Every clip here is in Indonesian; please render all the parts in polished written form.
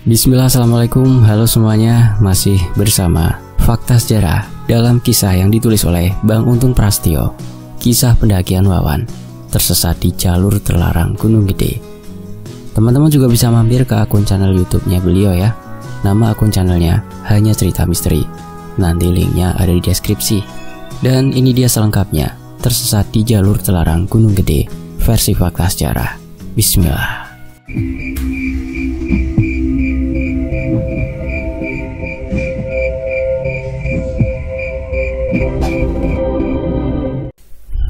Bismillah, assalamualaikum, halo semuanya. Masih bersama Fakta Sejarah dalam kisah yang ditulis oleh Bang Untung Prastio. Kisah pendakian Wawan tersesat di jalur terlarang Gunung Gede. Teman-teman juga bisa mampir ke akun channel YouTube-nya beliau ya. Nama akun channelnya Hanya Cerita Misteri. Nanti linknya ada di deskripsi. Dan ini dia selengkapnya, tersesat di jalur terlarang Gunung Gede versi Fakta Sejarah. Bismillah.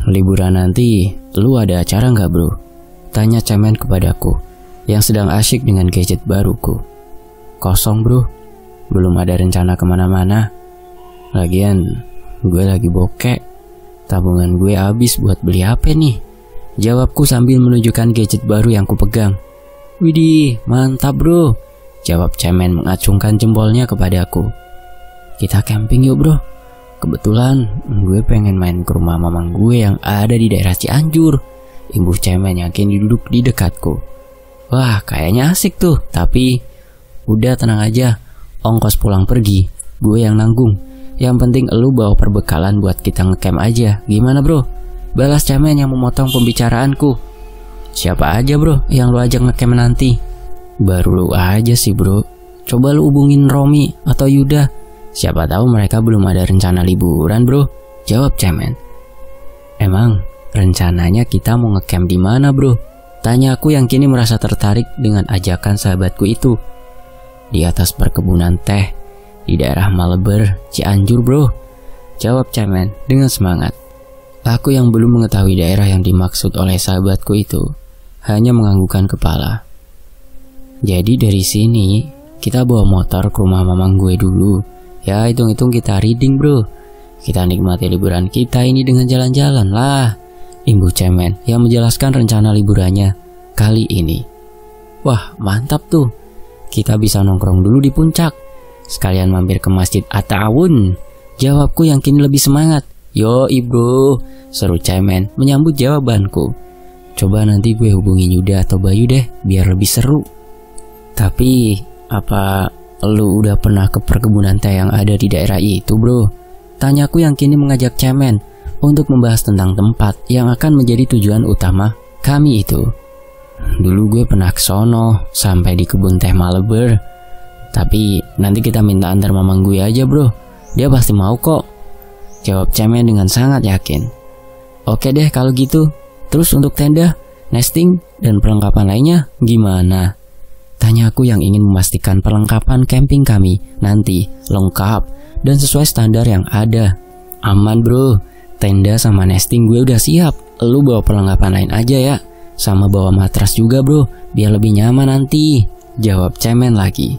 Liburan nanti, lu ada acara nggak bro? Tanya cemen kepadaku yang sedang asyik dengan gadget baruku. Kosong bro, belum ada rencana kemana-mana. Lagian, gue lagi bokek. Tabungan gue habis buat beli HP nih. Jawabku sambil menunjukkan gadget baru yang kupegang. Widih, mantap bro, jawab cemen mengacungkan jempolnya kepadaku. Kita camping yuk bro. Kebetulan gue pengen main ke rumah mamang gue yang ada di daerah Cianjur. Imbuh cemen yang kini duduk di dekatku. Wah, kayaknya asik tuh. Tapi udah tenang aja, ongkos pulang pergi gue yang nanggung. Yang penting elu bawa perbekalan buat kita ngecamp aja. Gimana bro? Balas cemen yang memotong pembicaraanku. Siapa aja bro yang lu ajak ngecamp nanti? Baru lu aja sih bro. Coba lu hubungin Romi atau Yuda. Siapa tahu mereka belum ada rencana liburan bro, jawab cemen. Emang rencananya kita mau ngecamp di mana bro? Tanya aku yang kini merasa tertarik dengan ajakan sahabatku itu. Di atas perkebunan teh, di daerah Maleber, Cianjur bro, jawab cemen dengan semangat. Aku yang belum mengetahui daerah yang dimaksud oleh sahabatku itu, hanya menganggukkan kepala. Jadi dari sini, kita bawa motor ke rumah mamang gue dulu. Ya hitung-hitung kita reading bro. Kita nikmati liburan kita ini dengan jalan-jalan lah, imbuh cemen yang menjelaskan rencana liburannya kali ini. Wah mantap tuh. Kita bisa nongkrong dulu di puncak, sekalian mampir ke Masjid At-Ta'awun, jawabku yang kini lebih semangat. Yo bro, seru cemen menyambut jawabanku. Coba nanti gue hubungin Yuda atau Bayu deh, biar lebih seru. Tapi apa lu udah pernah ke perkebunan teh yang ada di daerah itu bro? Tanyaku yang kini mengajak cemen untuk membahas tentang tempat yang akan menjadi tujuan utama kami itu. Dulu gue pernah ke sono sampai di kebun teh Maleber. Tapi nanti kita minta antar mamang gue aja bro, dia pasti mau kok, jawab cemen dengan sangat yakin. Oke deh kalau gitu. Terus untuk tenda, nesting, dan perlengkapan lainnya gimana? Tanyaku yang ingin memastikan perlengkapan camping kami nanti lengkap dan sesuai standar yang ada. Aman bro, tenda sama nesting gue udah siap. Lu bawa perlengkapan lain aja ya, sama bawa matras juga bro, biar lebih nyaman nanti, jawab cemen lagi.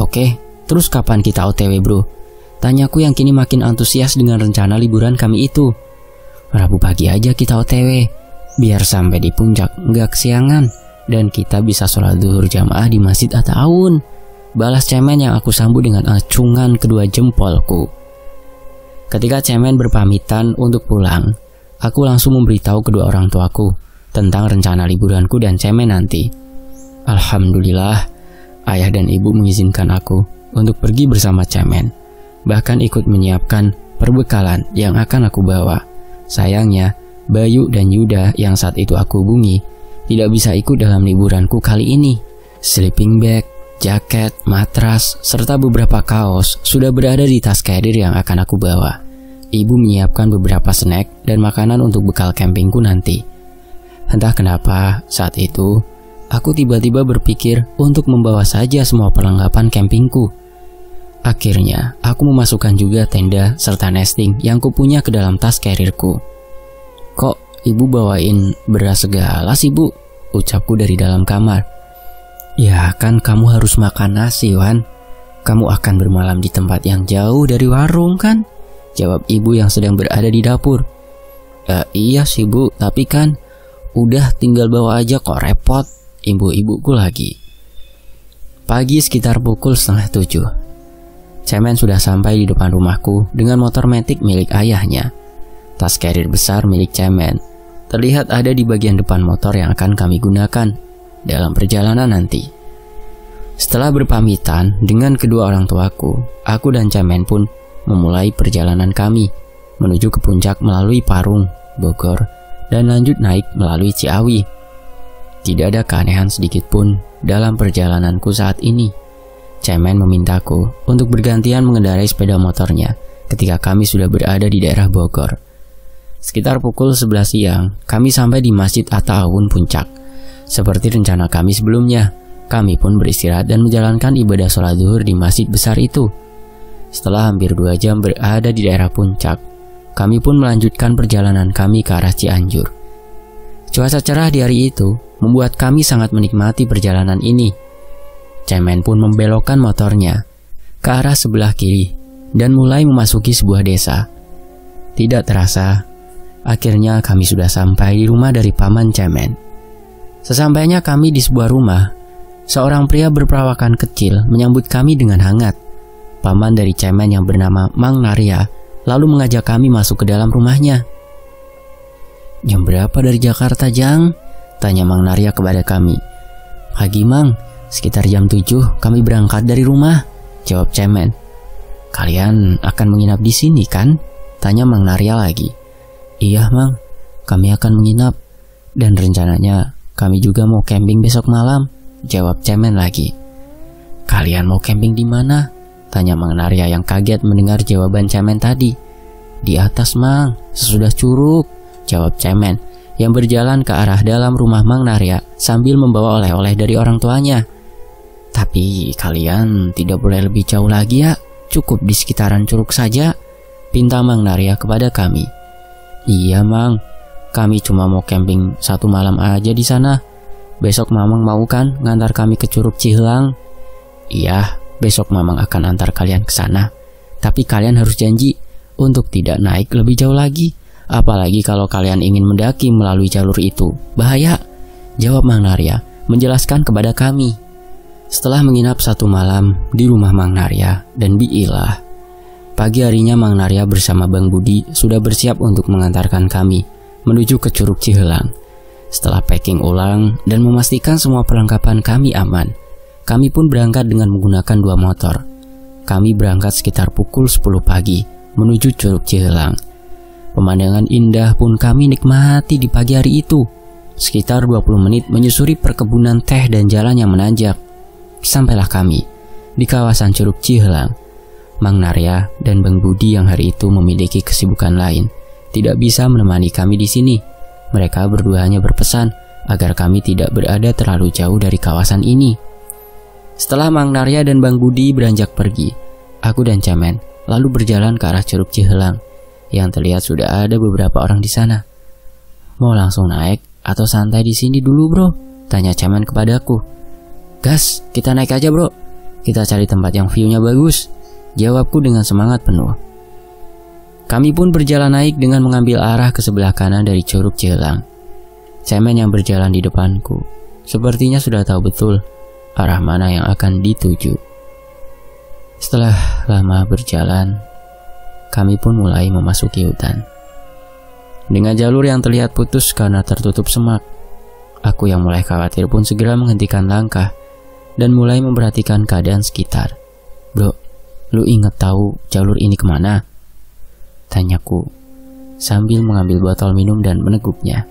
Oke, terus kapan kita OTW bro? Tanyaku yang kini makin antusias dengan rencana liburan kami itu. Rabu pagi aja kita OTW, biar sampai di puncak nggak kesiangan dan kita bisa sholat zuhur jamaah di Masjid At-Ta'awun, balas cemen yang aku sambut dengan acungan kedua jempolku. Ketika cemen berpamitan untuk pulang, aku langsung memberitahu kedua orang tuaku tentang rencana liburanku dan cemen nanti. Alhamdulillah, ayah dan ibu mengizinkan aku untuk pergi bersama cemen, bahkan ikut menyiapkan perbekalan yang akan aku bawa. Sayangnya, Bayu dan Yuda yang saat itu aku hubungi tidak bisa ikut dalam liburanku kali ini. Sleeping bag, jaket, matras, serta beberapa kaos sudah berada di tas carrier yang akan aku bawa. Ibu menyiapkan beberapa snack dan makanan untuk bekal campingku nanti. Entah kenapa saat itu aku tiba-tiba berpikir untuk membawa saja semua perlengkapan campingku. Akhirnya aku memasukkan juga tenda serta nesting yang kupunya ke dalam tas carrierku. Kok ibu bawain beras segala sih bu? Ucapku dari dalam kamar. Ya kan kamu harus makan nasi Wan. Kamu akan bermalam di tempat yang jauh dari warung kan? Jawab ibu yang sedang berada di dapur. Iya sih bu, tapi kan udah tinggal bawa aja kok repot, imbuh ibuku lagi. Pagi sekitar pukul 6:30. Cemen sudah sampai di depan rumahku dengan motor metik milik ayahnya. Tas carrier besar milik cemen terlihat ada di bagian depan motor yang akan kami gunakan dalam perjalanan nanti. Setelah berpamitan dengan kedua orang tuaku, aku dan Cemen pun memulai perjalanan kami menuju ke puncak melalui Parung, Bogor, dan lanjut naik melalui Ciawi. Tidak ada keanehan sedikit pun dalam perjalananku saat ini. Cemen memintaku untuk bergantian mengendarai sepeda motornya ketika kami sudah berada di daerah Bogor. Sekitar pukul 11 siang, kami sampai di Masjid Atta-Awun Puncak. Seperti rencana kami sebelumnya, kami pun beristirahat dan menjalankan ibadah sholat zuhur di masjid besar itu. Setelah hampir 2 jam berada di daerah puncak, kami pun melanjutkan perjalanan kami ke arah Cianjur. Cuaca cerah di hari itu membuat kami sangat menikmati perjalanan ini. Cemen pun membelokkan motornya ke arah sebelah kiri dan mulai memasuki sebuah desa. Tidak terasa, akhirnya kami sudah sampai di rumah dari paman Cemen. Sesampainya kami di sebuah rumah, seorang pria berperawakan kecil menyambut kami dengan hangat. Paman dari Cemen yang bernama Mang Narya lalu mengajak kami masuk ke dalam rumahnya. "Jam berapa dari Jakarta, Jang?" tanya Mang Narya kepada kami. "Pagi, Mang. Sekitar jam 7 kami berangkat dari rumah," jawab Cemen. "Kalian akan menginap di sini kan?" tanya Mang Narya lagi. "Iya, Mang. Kami akan menginap. Dan rencananya kami juga mau camping besok malam," jawab Cemen lagi. "Kalian mau camping di mana?" tanya Mang Narya yang kaget mendengar jawaban Cemen tadi. "Di atas, Mang, sesudah curug," jawab Cemen yang berjalan ke arah dalam rumah Mang Narya sambil membawa oleh-oleh dari orang tuanya. "Tapi kalian tidak boleh lebih jauh lagi ya, cukup di sekitaran curug saja," pinta Mang Narya kepada kami. "Iya, Mang, kami cuma mau camping 1 malam aja di sana. Besok Mamang mau kan ngantar kami ke Curug Cihelang?" "Iya, besok Mamang akan antar kalian ke sana. Tapi kalian harus janji untuk tidak naik lebih jauh lagi. Apalagi kalau kalian ingin mendaki melalui jalur itu. Bahaya," jawab Mang Narya menjelaskan kepada kami. Setelah menginap 1 malam di rumah Mang Narya dan Biilah, pagi harinya Mang Narya bersama Bang Budi sudah bersiap untuk mengantarkan kami menuju ke Curug Cihelang. Setelah packing ulang dan memastikan semua perlengkapan kami aman, kami pun berangkat dengan menggunakan 2 motor. Kami berangkat sekitar pukul 10 pagi menuju Curug Cihelang. Pemandangan indah pun kami nikmati di pagi hari itu. Sekitar 20 menit menyusuri perkebunan teh dan jalan yang menanjak. Sampailah kami di kawasan Curug Cihelang. Mang Narya dan Bang Budi yang hari itu memiliki kesibukan lain tidak bisa menemani kami di sini. Mereka berdua hanya berpesan agar kami tidak berada terlalu jauh dari kawasan ini. Setelah Mang Narya dan Bang Budi beranjak pergi, aku dan Cemen lalu berjalan ke arah Curug Cihelang. Yang terlihat sudah ada beberapa orang di sana. "Mau langsung naik atau santai di sini dulu, Bro?" tanya Cemen kepadaku. "Gas, kita naik aja, Bro. Kita cari tempat yang view-nya bagus," jawabku dengan semangat penuh. Kami pun berjalan naik dengan mengambil arah ke sebelah kanan dari Curug Cihelang. Cemen yang berjalan di depanku sepertinya sudah tahu betul arah mana yang akan dituju. Setelah lama berjalan, kami pun mulai memasuki hutan. Dengan jalur yang terlihat putus karena tertutup semak, aku yang mulai khawatir pun segera menghentikan langkah dan mulai memperhatikan keadaan sekitar. "Bro, lu inget tahu jalur ini kemana?" tanyaku sambil mengambil botol minum dan meneguknya.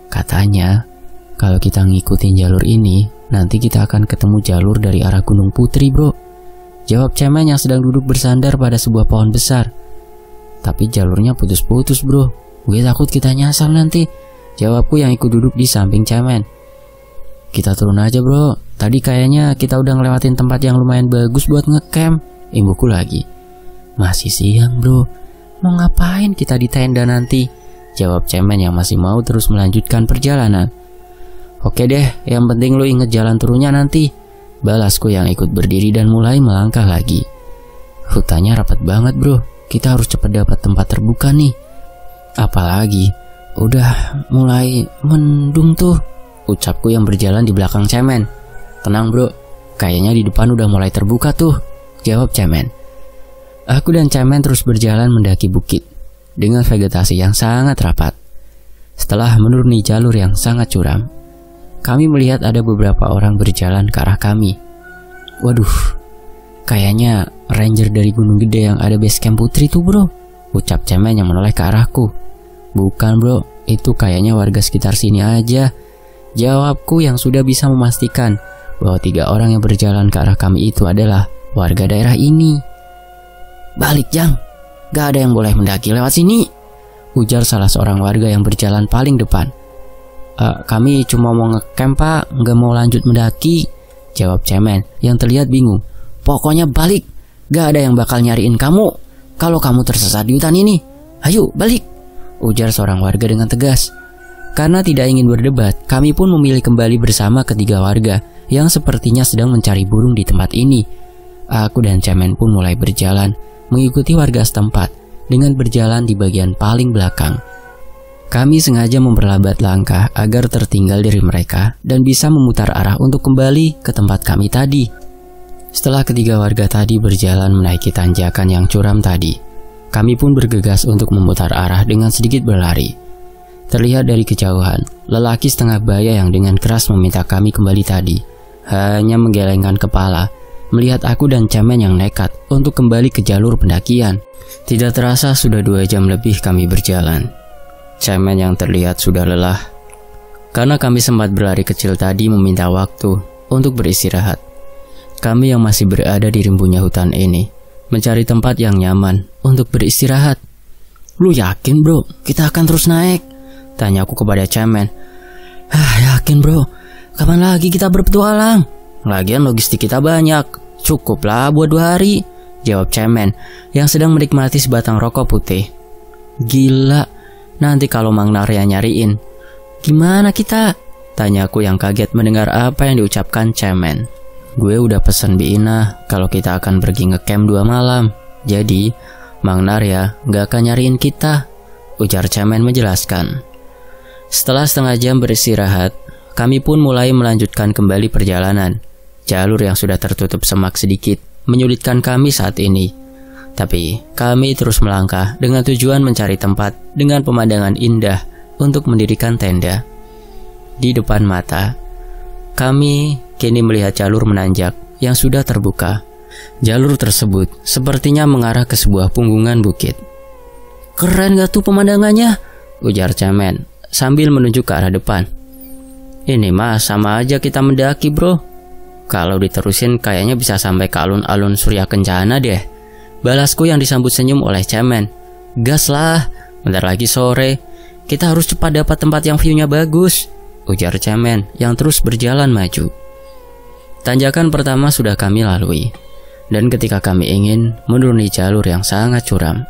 "Katanya kalau kita ngikutin jalur ini, nanti kita akan ketemu jalur dari arah Gunung Putri, Bro," jawab Cemen yang sedang duduk bersandar pada sebuah pohon besar. "Tapi jalurnya putus-putus, Bro. Gue takut kita nyasar nanti," jawabku yang ikut duduk di samping Cemen. "Kita turun aja, Bro. Tadi kayaknya kita udah ngelewatin tempat yang lumayan bagus buat ngecamp," imbuhku lagi. "Masih siang, Bro. Mau ngapain kita di tenda nanti?" jawab Cemen yang masih mau terus melanjutkan perjalanan. "Oke deh, yang penting lu inget jalan turunnya nanti," balasku yang ikut berdiri dan mulai melangkah lagi. "Hutannya rapat banget, Bro. Kita harus cepat dapat tempat terbuka nih. Apalagi udah mulai mendung tuh," ucapku yang berjalan di belakang Cemen. "Tenang, Bro. Kayaknya di depan udah mulai terbuka tuh," jawab Cemen. Aku dan Cemen terus berjalan mendaki bukit dengan vegetasi yang sangat rapat. Setelah menuruni jalur yang sangat curam, kami melihat ada beberapa orang berjalan ke arah kami. Waduh, kayaknya ranger dari Gunung Gede yang ada base camp Putri tuh bro, ucap Cemen yang menoleh ke arahku. Bukan bro, itu kayaknya warga sekitar sini aja, jawabku yang sudah bisa memastikan bahwa 3 orang yang berjalan ke arah kami itu adalah warga daerah ini. Balik Jang, gak ada yang boleh mendaki lewat sini, ujar salah seorang warga yang berjalan paling depan. Kami cuma mau ngecamp pak, gak mau lanjut mendaki, jawab Cemen yang terlihat bingung. Pokoknya balik, gak ada yang bakal nyariin kamu kalau kamu tersesat di hutan ini. Ayo balik, ujar seorang warga dengan tegas. Karena tidak ingin berdebat, kami pun memilih kembali bersama ketiga warga yang sepertinya sedang mencari burung di tempat ini. Aku dan Cemen pun mulai berjalan mengikuti warga setempat dengan berjalan di bagian paling belakang. Kami sengaja memperlambat langkah agar tertinggal dari mereka dan bisa memutar arah untuk kembali ke tempat kami tadi. Setelah ketiga warga tadi berjalan menaiki tanjakan yang curam tadi, kami pun bergegas untuk memutar arah dengan sedikit berlari. Terlihat dari kejauhan, lelaki setengah baya yang dengan keras meminta kami kembali tadi hanya menggelengkan kepala melihat aku dan Cemen yang nekat untuk kembali ke jalur pendakian. Tidak terasa sudah 2 jam lebih kami berjalan. Cemen yang terlihat sudah lelah karena kami sempat berlari kecil tadi meminta waktu untuk beristirahat. Kami yang masih berada di rimbunya hutan ini mencari tempat yang nyaman untuk beristirahat. Lu yakin bro kita akan terus naik? Tanyaku kepada Cemen. Yakin bro, kapan lagi kita berpetualang? Lagian logistik kita banyak, cukuplah buat 2 hari, jawab Cemen yang sedang menikmati sebatang rokok putih. Gila, nanti kalau Mang Narya nyariin, gimana kita? Tanyaku yang kaget mendengar apa yang diucapkan Cemen. Gue udah pesen Biina kalau kita akan pergi ngecamp 2 malam, jadi Mang Narya gak akan nyariin kita, ujar Cemen menjelaskan. Setelah setengah jam beristirahat, kami pun mulai melanjutkan kembali perjalanan. Jalur yang sudah tertutup semak sedikit menyulitkan kami saat ini. Tapi kami terus melangkah dengan tujuan mencari tempat dengan pemandangan indah untuk mendirikan tenda. Di depan mata, kami kini melihat jalur menanjak yang sudah terbuka. Jalur tersebut sepertinya mengarah ke sebuah punggungan bukit. Keren gak tuh pemandangannya? Ujar Cemen sambil menunjuk ke arah depan. Ini mah sama aja kita mendaki bro. Kalau diterusin kayaknya bisa sampai ke alun-alun Surya Kencana deh, balasku yang disambut senyum oleh Cemen. Gas lah, bentar lagi sore, kita harus cepat dapat tempat yang view-nya bagus, ujar Cemen yang terus berjalan maju. Tanjakan pertama sudah kami lalui, dan ketika kami ingin menuruni jalur yang sangat curam,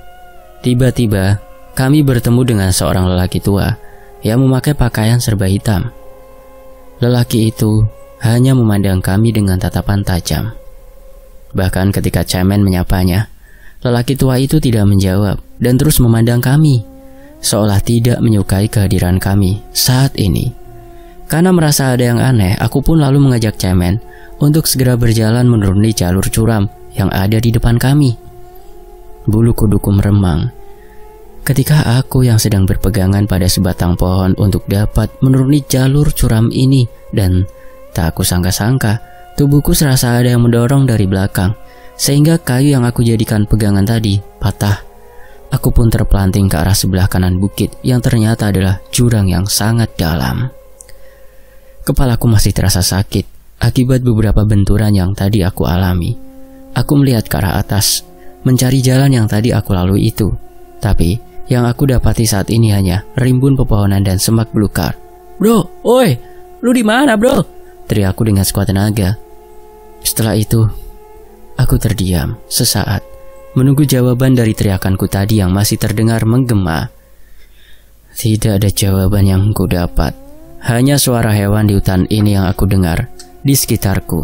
tiba-tiba kami bertemu dengan seorang lelaki tua yang memakai pakaian serba hitam. Lelaki itu hanya memandang kami dengan tatapan tajam. Bahkan ketika Cemen menyapanya, lelaki tua itu tidak menjawab dan terus memandang kami, seolah tidak menyukai kehadiran kami saat ini. Karena merasa ada yang aneh, aku pun lalu mengajak Cemen untuk segera berjalan menuruni jalur curam yang ada di depan kami. Bulu kuduku meremang ketika aku yang sedang berpegangan pada sebatang pohon untuk dapat menuruni jalur curam ini, dan tak aku sangka-sangka tubuhku serasa ada yang mendorong dari belakang sehingga kayu yang aku jadikan pegangan tadi patah. Aku pun terpelanting ke arah sebelah kanan bukit yang ternyata adalah jurang yang sangat dalam. Kepalaku masih terasa sakit akibat beberapa benturan yang tadi aku alami. Aku melihat ke arah atas mencari jalan yang tadi aku lalui itu, tapi yang aku dapati saat ini hanya rimbun pepohonan dan semak belukar. Bro, oi, lu di mana bro? Teriakku dengan sekuat tenaga. Setelah itu, aku terdiam sesaat, menunggu jawaban dari teriakanku tadi yang masih terdengar menggema. Tidak ada jawaban yang ku dapat, hanya suara hewan di hutan ini yang aku dengar di sekitarku.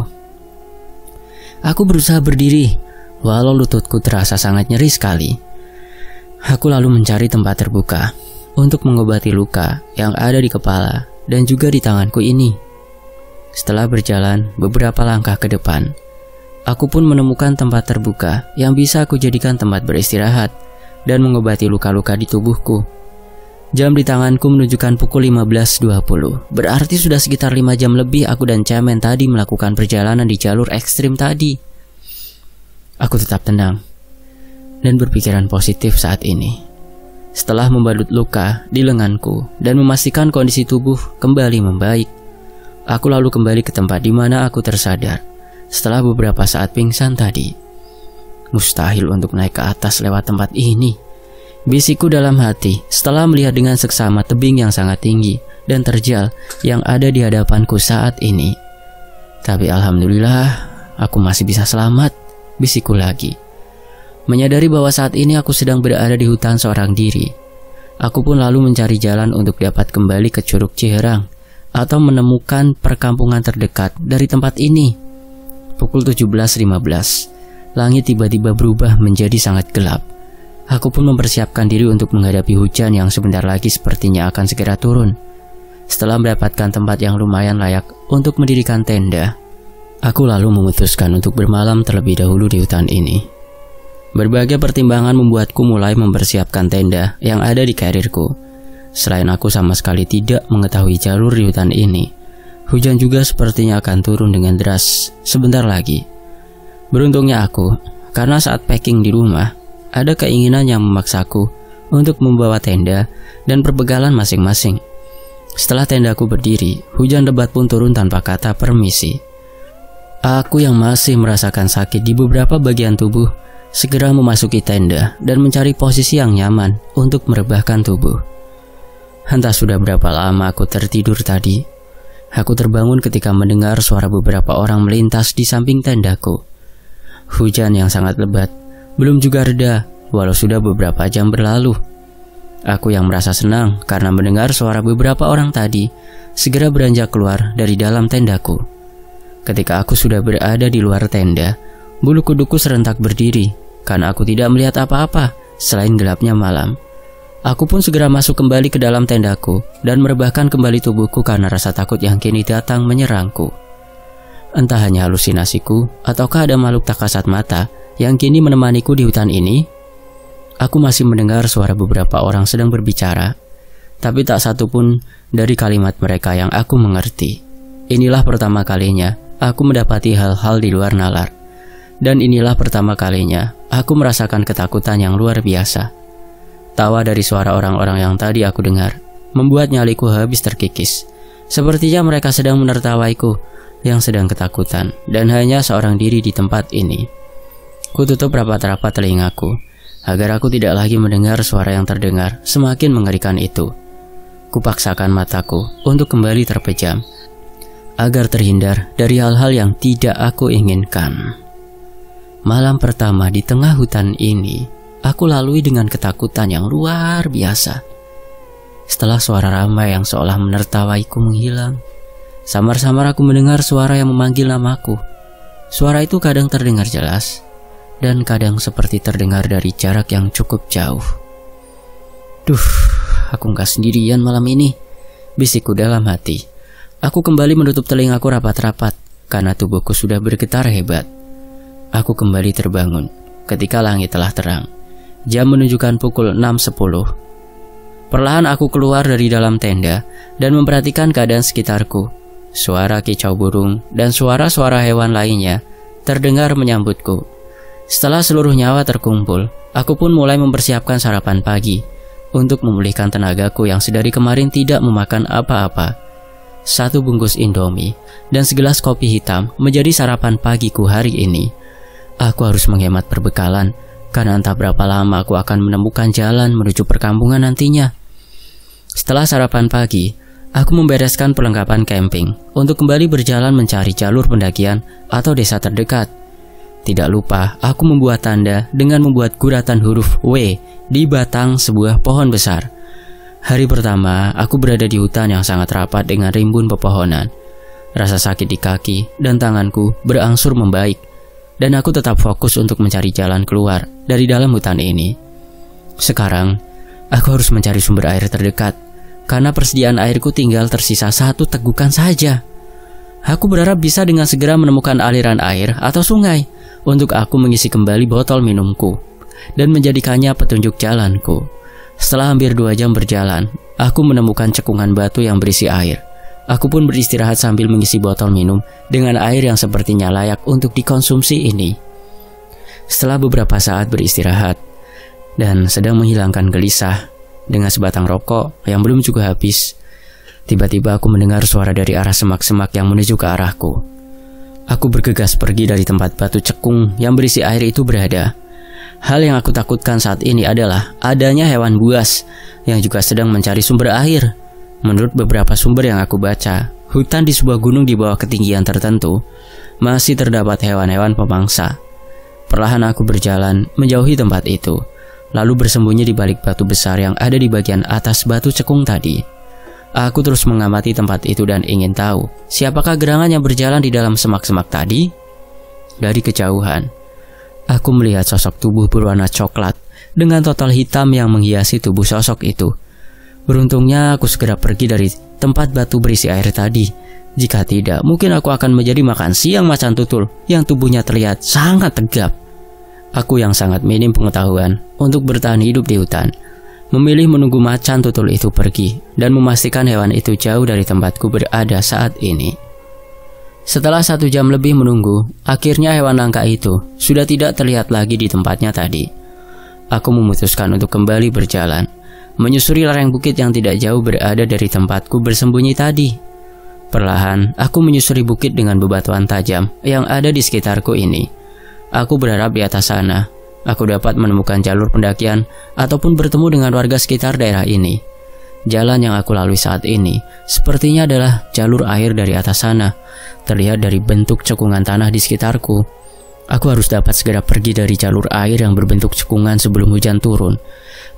Aku berusaha berdiri, walau lututku terasa sangat nyeri sekali. Aku lalu mencari tempat terbuka untuk mengobati luka yang ada di kepala dan juga di tanganku ini. Setelah berjalan beberapa langkah ke depan, aku pun menemukan tempat terbuka yang bisa aku jadikan tempat beristirahat dan mengobati luka-luka di tubuhku. Jam di tanganku menunjukkan pukul 15.20. Berarti sudah sekitar 5 jam lebih aku dan Cemen tadi melakukan perjalanan di jalur ekstrim tadi. Aku tetap tenang dan berpikiran positif saat ini. Setelah membalut luka di lenganku dan memastikan kondisi tubuh kembali membaik, aku lalu kembali ke tempat di mana aku tersadar setelah beberapa saat pingsan tadi. Mustahil untuk naik ke atas lewat tempat ini, bisikku dalam hati setelah melihat dengan seksama tebing yang sangat tinggi dan terjal yang ada di hadapanku saat ini. Tapi alhamdulillah, aku masih bisa selamat, bisikku lagi. Menyadari bahwa saat ini aku sedang berada di hutan seorang diri, aku pun lalu mencari jalan untuk dapat kembali ke Curug Ciherang atau menemukan perkampungan terdekat dari tempat ini. Pukul 17.15, langit tiba-tiba berubah menjadi sangat gelap. Aku pun mempersiapkan diri untuk menghadapi hujan yang sebentar lagi sepertinya akan segera turun. Setelah mendapatkan tempat yang lumayan layak untuk mendirikan tenda, aku lalu memutuskan untuk bermalam terlebih dahulu di hutan ini. Berbagai pertimbangan membuatku mulai mempersiapkan tenda yang ada di karirku. Selain aku sama sekali tidak mengetahui jalur di hutan ini, hujan juga sepertinya akan turun dengan deras sebentar lagi. Beruntungnya aku, karena saat packing di rumah, ada keinginan yang memaksaku untuk membawa tenda dan perbekalan masing-masing. Setelah tendaku berdiri, hujan lebat pun turun tanpa kata permisi. Aku yang masih merasakan sakit di beberapa bagian tubuh segera memasuki tenda dan mencari posisi yang nyaman untuk merebahkan tubuh. Entah sudah berapa lama aku tertidur tadi, aku terbangun ketika mendengar suara beberapa orang melintas di samping tendaku. Hujan yang sangat lebat belum juga reda walau sudah beberapa jam berlalu. Aku yang merasa senang karena mendengar suara beberapa orang tadi segera beranjak keluar dari dalam tendaku. Ketika aku sudah berada di luar tenda, bulu kuduku serentak berdiri karena aku tidak melihat apa-apa selain gelapnya malam. Aku pun segera masuk kembali ke dalam tendaku dan merebahkan kembali tubuhku karena rasa takut yang kini datang menyerangku. Entah hanya halusinasiku ataukah ada makhluk tak kasat mata yang kini menemaniku di hutan ini. Aku masih mendengar suara beberapa orang sedang berbicara, tapi tak satu pun dari kalimat mereka yang aku mengerti. Inilah pertama kalinya aku mendapati hal-hal di luar nalar. Dan inilah pertama kalinya aku merasakan ketakutan yang luar biasa. Tawa dari suara orang-orang yang tadi aku dengar membuat nyaliku habis terkikis. Sepertinya mereka sedang menertawaiku yang sedang ketakutan dan hanya seorang diri di tempat ini. Kututup rapat-rapat telingaku agar aku tidak lagi mendengar suara yang terdengar semakin mengerikan itu. Kupaksakan mataku untuk kembali terpejam agar terhindar dari hal-hal yang tidak aku inginkan. Malam pertama di tengah hutan ini, aku lalui dengan ketakutan yang luar biasa. Setelah suara ramai yang seolah menertawaiku menghilang, samar-samar aku mendengar suara yang memanggil namaku. Suara itu kadang terdengar jelas, dan kadang seperti terdengar dari jarak yang cukup jauh. Duh, aku nggak sendirian malam ini, bisikku dalam hati. Aku kembali menutup telingaku rapat-rapat, karena tubuhku sudah bergetar hebat. Aku kembali terbangun ketika langit telah terang. Jam menunjukkan pukul 6.10. Perlahan aku keluar dari dalam tenda dan memperhatikan keadaan sekitarku. Suara kicau burung dan suara-suara hewan lainnya terdengar menyambutku. Setelah seluruh nyawa terkumpul, aku pun mulai mempersiapkan sarapan pagi untuk memulihkan tenagaku yang sedari kemarin tidak memakan apa-apa. 1 bungkus Indomie dan segelas kopi hitam menjadi sarapan pagiku hari ini. Aku harus menghemat perbekalan karena entah berapa lama aku akan menemukan jalan menuju perkampungan nantinya. Setelah sarapan pagi, aku membereskan perlengkapan camping untuk kembali berjalan mencari jalur pendakian atau desa terdekat. Tidak lupa, aku membuat tanda dengan membuat guratan huruf W di batang sebuah pohon besar. Hari pertama, aku berada di hutan yang sangat rapat dengan rimbun pepohonan. Rasa sakit di kaki dan tanganku berangsur membaik, dan aku tetap fokus untuk mencari jalan keluar dari dalam hutan ini. Sekarang, aku harus mencari sumber air terdekat, karena persediaan airku tinggal tersisa 1 tegukan saja. Aku berharap bisa dengan segera menemukan aliran air atau sungai untuk aku mengisi kembali botol minumku dan menjadikannya petunjuk jalanku. Setelah hampir 2 jam berjalan, aku menemukan cekungan batu yang berisi air. Aku pun beristirahat sambil mengisi botol minum dengan air yang sepertinya layak untuk dikonsumsi ini. Setelah beberapa saat beristirahat dan sedang menghilangkan gelisah dengan sebatang rokok yang belum juga habis, tiba-tiba aku mendengar suara dari arah semak-semak yang menuju ke arahku. Aku bergegas pergi dari tempat batu cekung yang berisi air itu berada. Hal yang aku takutkan saat ini adalah adanya hewan buas yang juga sedang mencari sumber air. Menurut beberapa sumber yang aku baca, hutan di sebuah gunung di bawah ketinggian tertentu masih terdapat hewan-hewan pemangsa. Perlahan aku berjalan menjauhi tempat itu, lalu bersembunyi di balik batu besar yang ada di bagian atas batu cekung tadi. Aku terus mengamati tempat itu dan ingin tahu siapakah gerangan yang berjalan di dalam semak-semak tadi. Dari kejauhan, aku melihat sosok tubuh berwarna coklat dengan total hitam yang menghiasi tubuh sosok itu. Beruntungnya aku segera pergi dari tempat batu berisi air tadi. Jika tidak, mungkin aku akan menjadi makan siang macan tutul yang tubuhnya terlihat sangat tegap. Aku yang sangat minim pengetahuan untuk bertahan hidup di hutan, memilih menunggu macan tutul itu pergi dan memastikan hewan itu jauh dari tempatku berada saat ini. Setelah 1 jam lebih menunggu, akhirnya hewan langka itu sudah tidak terlihat lagi di tempatnya tadi. Aku memutuskan untuk kembali berjalan, menyusuri lereng bukit yang tidak jauh berada dari tempatku bersembunyi tadi. Perlahan, aku menyusuri bukit dengan bebatuan tajam yang ada di sekitarku ini. Aku berharap di atas sana, aku dapat menemukan jalur pendakian ataupun bertemu dengan warga sekitar daerah ini. Jalan yang aku lalui saat ini sepertinya adalah jalur air dari atas sana. Terlihat dari bentuk cekungan tanah di sekitarku. Aku harus dapat segera pergi dari jalur air yang berbentuk cekungan sebelum hujan turun,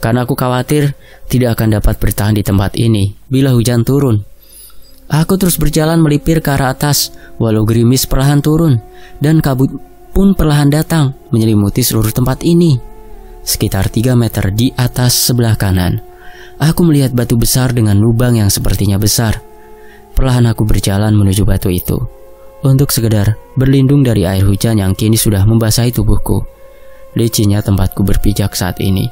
karena aku khawatir tidak akan dapat bertahan di tempat ini bila hujan turun. Aku terus berjalan melipir ke arah atas, walau gerimis perlahan turun, dan kabut pun perlahan datang menyelimuti seluruh tempat ini. Sekitar 3 meter di atas sebelah kanan, aku melihat batu besar dengan lubang yang sepertinya besar. Perlahan aku berjalan menuju batu itu, untuk sekedar berlindung dari air hujan yang kini sudah membasahi tubuhku. Licinnya tempatku berpijak saat ini,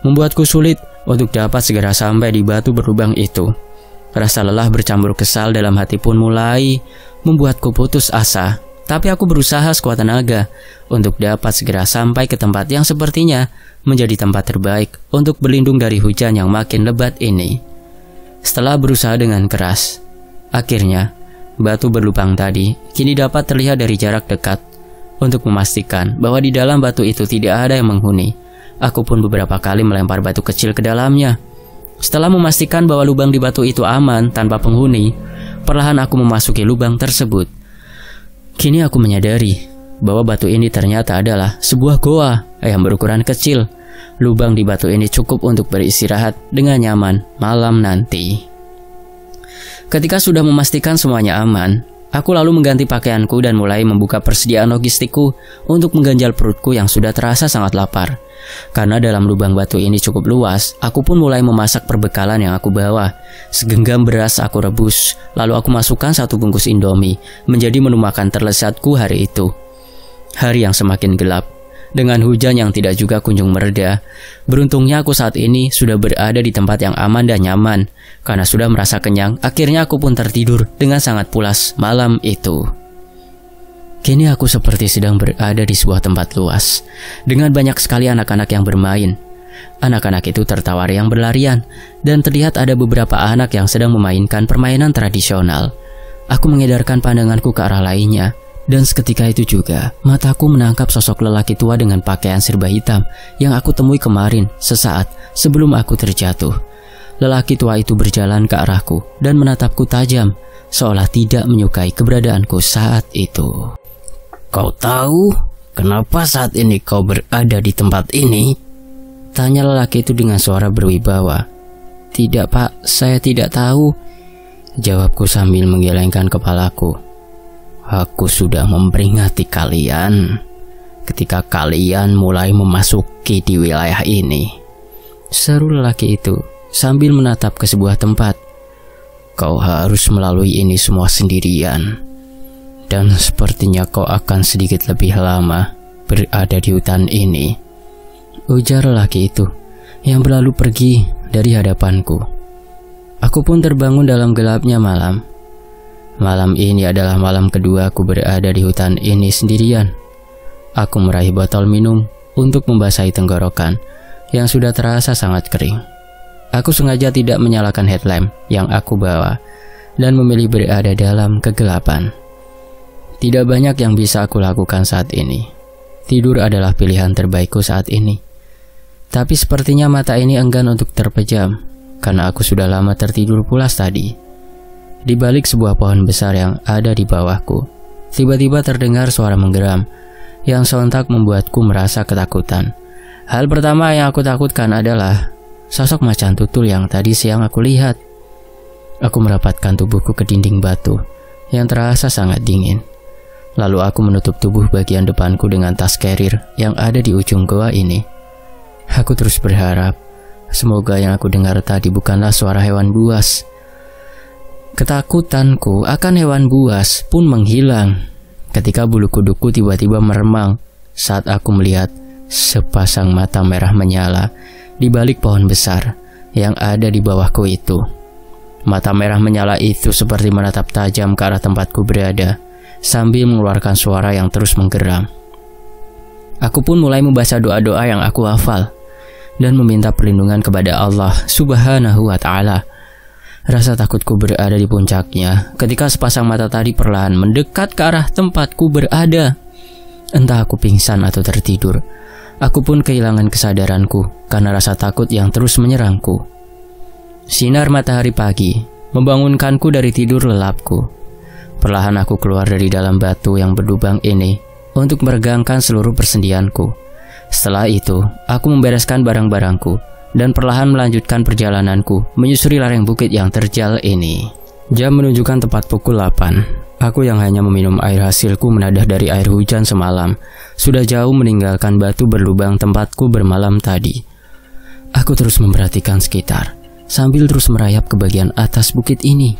membuatku sulit untuk dapat segera sampai di batu berlubang itu. Rasa lelah bercampur kesal dalam hati pun mulai membuatku putus asa. Tapi aku berusaha sekuat tenaga untuk dapat segera sampai ke tempat yang sepertinya menjadi tempat terbaik untuk berlindung dari hujan yang makin lebat ini. Setelah berusaha dengan keras, akhirnya batu berlubang tadi kini dapat terlihat dari jarak dekat. Untuk memastikan bahwa di dalam batu itu tidak ada yang menghuni, aku pun beberapa kali melempar batu kecil ke dalamnya. Setelah memastikan bahwa lubang di batu itu aman tanpa penghuni, perlahan aku memasuki lubang tersebut. Kini aku menyadari bahwa batu ini ternyata adalah sebuah goa yang berukuran kecil. Lubang di batu ini cukup untuk beristirahat dengan nyaman malam nanti. Ketika sudah memastikan semuanya aman, aku lalu mengganti pakaianku dan mulai membuka persediaan logistikku untuk mengganjal perutku yang sudah terasa sangat lapar. Karena dalam lubang batu ini cukup luas, aku pun mulai memasak perbekalan yang aku bawa. Segenggam beras aku rebus, lalu aku masukkan 1 bungkus Indomie menjadi menu makan terlezatku hari itu. Hari yang semakin gelap, dengan hujan yang tidak juga kunjung mereda. Beruntungnya aku saat ini sudah berada di tempat yang aman dan nyaman. Karena sudah merasa kenyang, akhirnya aku pun tertidur dengan sangat pulas malam itu. Kini aku seperti sedang berada di sebuah tempat luas, dengan banyak sekali anak-anak yang bermain. Anak-anak itu tertawa yang berlarian, dan terlihat ada beberapa anak yang sedang memainkan permainan tradisional. Aku mengedarkan pandanganku ke arah lainnya, dan seketika itu juga mataku menangkap sosok lelaki tua dengan pakaian serba hitam yang aku temui kemarin sesaat sebelum aku terjatuh. Lelaki tua itu berjalan ke arahku dan menatapku tajam, seolah tidak menyukai keberadaanku saat itu. "Kau tahu kenapa saat ini kau berada di tempat ini?" tanya lelaki itu dengan suara berwibawa. "Tidak, Pak, saya tidak tahu," jawabku sambil menggelengkan kepalaku. "Aku sudah memperingati kalian ketika kalian mulai memasuki di wilayah ini," seru lelaki itu sambil menatap ke sebuah tempat. "Kau harus melalui ini semua sendirian. Dan sepertinya kau akan sedikit lebih lama berada di hutan ini," ujar lelaki itu yang berlalu pergi dari hadapanku. Aku pun terbangun dalam gelapnya malam. Malam ini adalah malam kedua aku berada di hutan ini sendirian. Aku meraih botol minum untuk membasahi tenggorokan yang sudah terasa sangat kering. Aku sengaja tidak menyalakan headlamp yang aku bawa dan memilih berada dalam kegelapan. Tidak banyak yang bisa aku lakukan saat ini. Tidur adalah pilihan terbaikku saat ini. Tapi sepertinya mata ini enggan untuk terpejam karena aku sudah lama tertidur pulas tadi. Di balik sebuah pohon besar yang ada di bawahku, tiba-tiba terdengar suara menggeram yang sontak membuatku merasa ketakutan. Hal pertama yang aku takutkan adalah sosok macan tutul yang tadi siang aku lihat. Aku merapatkan tubuhku ke dinding batu yang terasa sangat dingin. Lalu aku menutup tubuh bagian depanku dengan tas carrier yang ada di ujung goa ini. Aku terus berharap semoga yang aku dengar tadi bukanlah suara hewan buas. Ketakutanku akan hewan buas pun menghilang ketika bulu kudukku tiba-tiba meremang saat aku melihat sepasang mata merah menyala di balik pohon besar yang ada di bawahku itu. Mata merah menyala itu seperti menatap tajam ke arah tempatku berada sambil mengeluarkan suara yang terus menggeram. Aku pun mulai membaca doa-doa yang aku hafal dan meminta perlindungan kepada Allah Subhanahu wa Ta'ala. Rasa takutku berada di puncaknya ketika sepasang mata tadi perlahan mendekat ke arah tempatku berada. Entah aku pingsan atau tertidur, aku pun kehilangan kesadaranku karena rasa takut yang terus menyerangku. Sinar matahari pagi membangunkanku dari tidur lelapku. Perlahan aku keluar dari dalam batu yang berlubang ini untuk meregangkan seluruh persendianku. Setelah itu, aku membereskan barang-barangku dan perlahan melanjutkan perjalananku menyusuri lereng bukit yang terjal ini. Jam menunjukkan tepat pukul 8. Aku yang hanya meminum air hasilku menadah dari air hujan semalam sudah jauh meninggalkan batu berlubang tempatku bermalam tadi. Aku terus memperhatikan sekitar sambil terus merayap ke bagian atas bukit ini.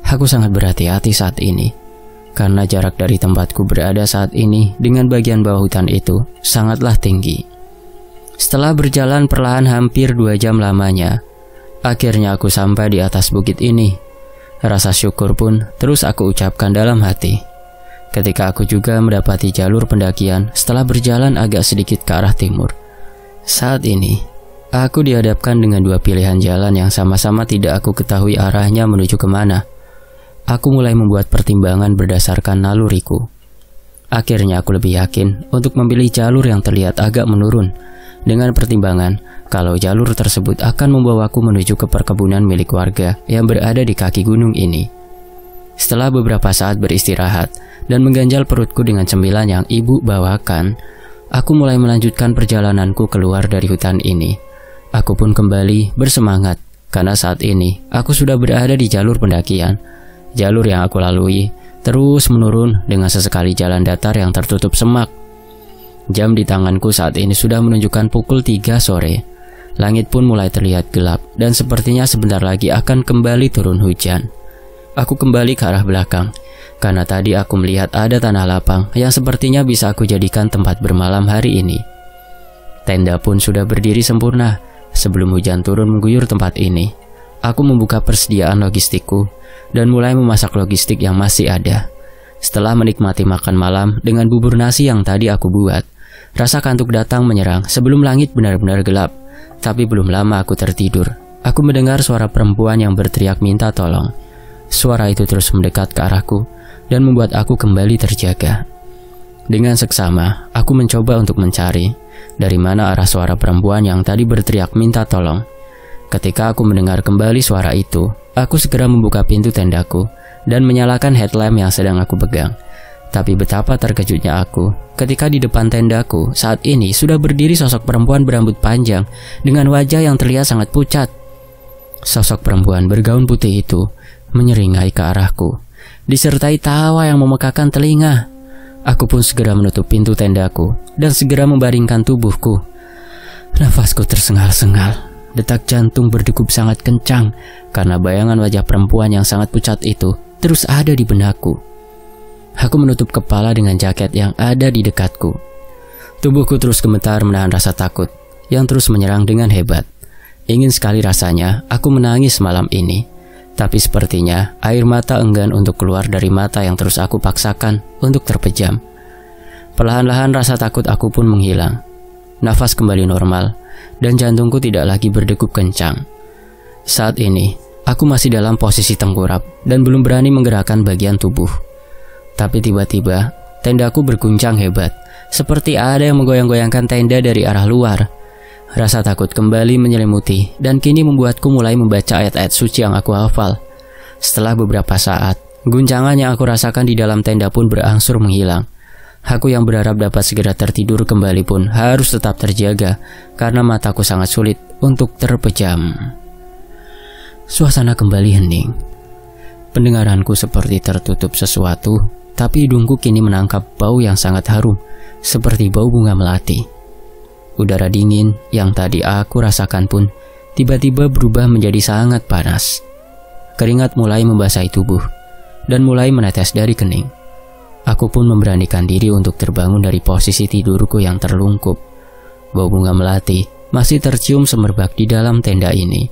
Aku sangat berhati-hati saat ini karena jarak dari tempatku berada saat ini dengan bagian bawah hutan itu sangatlah tinggi. Setelah berjalan perlahan hampir 2 jam lamanya, akhirnya aku sampai di atas bukit ini. Rasa syukur pun terus aku ucapkan dalam hati. Ketika aku juga mendapati jalur pendakian setelah berjalan agak sedikit ke arah timur. Saat ini, aku dihadapkan dengan 2 pilihan jalan yang sama-sama tidak aku ketahui arahnya menuju kemana. Aku mulai membuat pertimbangan berdasarkan naluriku. Akhirnya aku lebih yakin untuk memilih jalur yang terlihat agak menurun, dengan pertimbangan kalau jalur tersebut akan membawaku menuju ke perkebunan milik warga yang berada di kaki gunung ini. Setelah beberapa saat beristirahat dan mengganjal perutku dengan cemilan yang ibu bawakan, aku mulai melanjutkan perjalananku keluar dari hutan ini. Aku pun kembali bersemangat karena saat ini aku sudah berada di jalur pendakian. Jalur yang aku lalui terus menurun dengan sesekali jalan datar yang tertutup semak. Jam di tanganku saat ini sudah menunjukkan pukul 3 sore. Langit pun mulai terlihat gelap dan sepertinya sebentar lagi akan kembali turun hujan. Aku kembali ke arah belakang karena tadi aku melihat ada tanah lapang yang sepertinya bisa aku jadikan tempat bermalam hari ini. Tenda pun sudah berdiri sempurna sebelum hujan turun mengguyur tempat ini. Aku membuka persediaan logistikku dan mulai memasak logistik yang masih ada. Setelah menikmati makan malam dengan bubur nasi yang tadi aku buat, rasa kantuk datang menyerang sebelum langit benar-benar gelap. Tapi belum lama aku tertidur. Aku mendengar suara perempuan yang berteriak minta tolong. Suara itu terus mendekat ke arahku dan membuat aku kembali terjaga. Dengan seksama, aku mencoba untuk mencari dari mana arah suara perempuan yang tadi berteriak minta tolong. Ketika aku mendengar kembali suara itu, aku segera membuka pintu tendaku dan menyalakan headlamp yang sedang aku pegang. Tapi betapa terkejutnya aku ketika di depan tendaku saat ini sudah berdiri sosok perempuan berambut panjang dengan wajah yang terlihat sangat pucat. Sosok perempuan bergaun putih itu menyeringai ke arahku, disertai tawa yang memekakan telinga. Aku pun segera menutup pintu tendaku dan segera membaringkan tubuhku. Nafasku tersengal-sengal, detak jantung berdegup sangat kencang karena bayangan wajah perempuan yang sangat pucat itu terus ada di benakku. Aku menutup kepala dengan jaket yang ada di dekatku. Tubuhku terus gemetar menahan rasa takut yang terus menyerang dengan hebat. Ingin sekali rasanya aku menangis malam ini, Tapi sepertinya air mata enggan untuk keluar dari mata yang terus aku paksakan untuk terpejam. Perlahan-lahan rasa takut aku pun menghilang. Nafas kembali normal, dan jantungku tidak lagi berdegup kencang. Saat ini, aku masih dalam posisi tengkurap dan belum berani menggerakkan bagian tubuh. Tapi tiba-tiba, tendaku berguncang hebat, seperti ada yang menggoyang-goyangkan tenda dari arah luar. Rasa takut kembali menyelimuti dan kini membuatku mulai membaca ayat-ayat suci yang aku hafal. Setelah beberapa saat, guncangan yang aku rasakan di dalam tenda pun berangsur menghilang. Aku yang berharap dapat segera tertidur kembali pun harus tetap terjaga karena mataku sangat sulit untuk terpejam. Suasana kembali hening. Pendengaranku seperti tertutup sesuatu, tapi hidungku kini menangkap bau yang sangat harum, seperti bau bunga melati. Udara dingin yang tadi aku rasakan pun tiba-tiba berubah menjadi sangat panas. Keringat mulai membasahi tubuh dan mulai menetes dari kening. Aku pun memberanikan diri untuk terbangun dari posisi tidurku yang terlungkup. Bau bunga melati masih tercium semerbak di dalam tenda ini.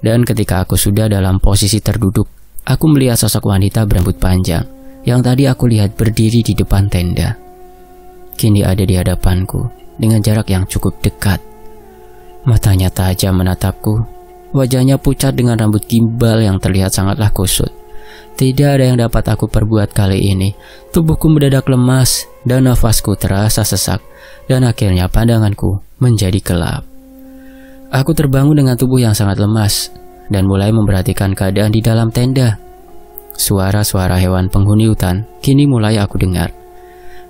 Dan ketika aku sudah dalam posisi terduduk, aku melihat sosok wanita berambut panjang yang tadi aku lihat berdiri di depan tenda. Kini ada di hadapanku dengan jarak yang cukup dekat. Matanya tajam menatapku. Wajahnya pucat dengan rambut gimbal yang terlihat sangatlah kusut. Tidak ada yang dapat aku perbuat kali ini. Tubuhku mendadak lemas dan nafasku terasa sesak. Dan akhirnya pandanganku menjadi gelap. Aku terbangun dengan tubuh yang sangat lemas dan mulai memperhatikan keadaan di dalam tenda. Suara-suara hewan penghuni hutan kini mulai aku dengar.